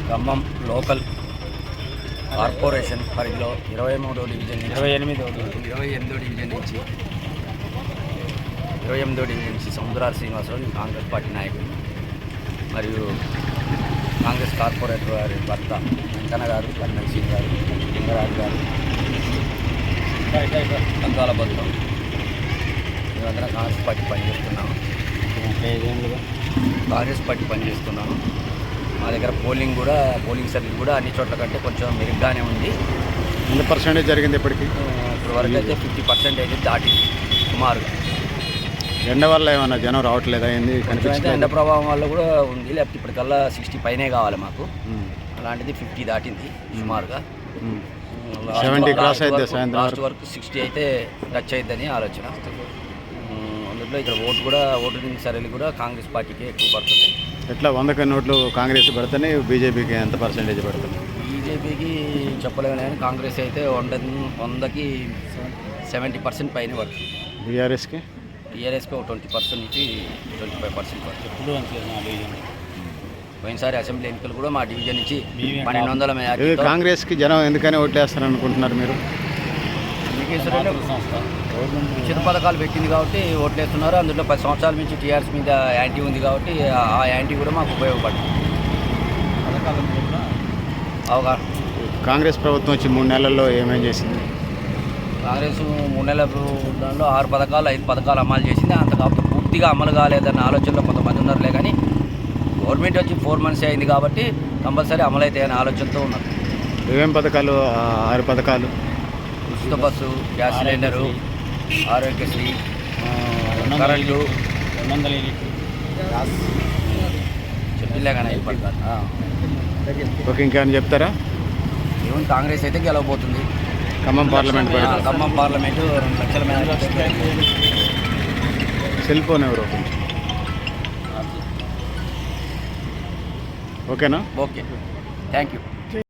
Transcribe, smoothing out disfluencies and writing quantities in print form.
Khammam local corporation పరిధిలో 28వ division నుంచి సముద్రాల Srinivasarao Congress party నాయకుడు మరియు కాంగ్రెస్ కార్పొరేటర్ గారి భర్త వెంకన్న గారు, లక్ష్మణ్ సింగ్ గారు, లింగరాజు గారు, బంగాల భద్రం మేమందరం కాంగ్రెస్ పార్టీ పనిచేస్తున్నాము. మా దగ్గర పోలింగ్ సర్వీస్ కూడా అన్ని చోట్ల కంటే కొంచెం మెరుగ్గానే ఉంది. ఎంత పర్సెంటేజ్ జరిగింది ఇప్పటికి? ఇప్పుడు వరకు అయితే 50% దాటింది సుమారుగా. ఎండ వల్ల ఏమన్నా జనం రావట్లేదా? కనిపించింది ఎండ ప్రభావం వల్ల కూడా ఉంది, లేకపోతే ఇప్పటికల్లా 60 పైనే కావాలి మాకు. అలాంటిది 50 దాటింది సుమారుగా. 70 క్రాస్ అయితే లాస్ట్ వరకు 60 అయితే టచ్ అయిద్దని ఆలోచన. అందులో ఇక్కడ ఓటింగ్ సరళి కూడా కాంగ్రెస్ పార్టీకి ఎక్కువ పడుతుంది. ఎట్లా 100కి నోట్లు కాంగ్రెస్ పెడితేనే బీజేపీకి ఎంత పర్సెంటేజ్ పడుతుంది? బీజేపీకి చెప్పలేము కానీ కాంగ్రెస్ అయితే 100కి 70% పైన పడుతుంది. టీఆర్ఎస్కి ఒక 20% నుంచి 25% పడుతుంది. పోయినసారి అసెంబ్లీ ఎన్నికలు కూడా మా డివిజన్ నుంచి 1200 మెజారిటీ. కాంగ్రెస్కి జనం ఎందుకని ఓట్లేస్తారని అనుకుంటున్నారు మీరు? ఉచిత పథకాలు పెట్టింది కాబట్టి ఓట్లేస్తున్నారు. అందులో 10 సంవత్సరాల నుంచి టీఆర్ఎస్ మీద యాంటీ ఉంది కాబట్టి ఆ యాంటీ కూడా మాకు ఉపయోగపడుతుంది. అవగాహన. కాంగ్రెస్ ప్రభుత్వం వచ్చి 3 నెలల్లో ఏమేం చేసింది? కాంగ్రెస్ 3 నెలల దానిలో 6 పథకాలు 5 పథకాలు అమలు చేసింది. అంత కాబట్టి పూర్తిగా అమలు కాలేదన్న ఆలోచనలో కొంతమంది ఉన్నారులే కానీ గవర్నమెంట్ వచ్చి 4 months అయింది కాబట్టి కంపల్సరీ అమలు అవుతాయనే ఆలోచనతో ఉన్నారు. ఏమేం పథకాలు? 6 పథకాలు. ఉచిత bus, gas cylinder, Arogyasri, current, చెప్పిలే కానీ ఓకే, ఇంకేమైనా చెప్తారా? ఏముంది, కాంగ్రెస్ అయితే గెలవబోతుంది. ఖమ్మం పార్లమెంట్ 2 లక్షల మెజారిటీ. సెల్ ఫోన్ ఎవరు? ఓకేనా? Okay, thank you.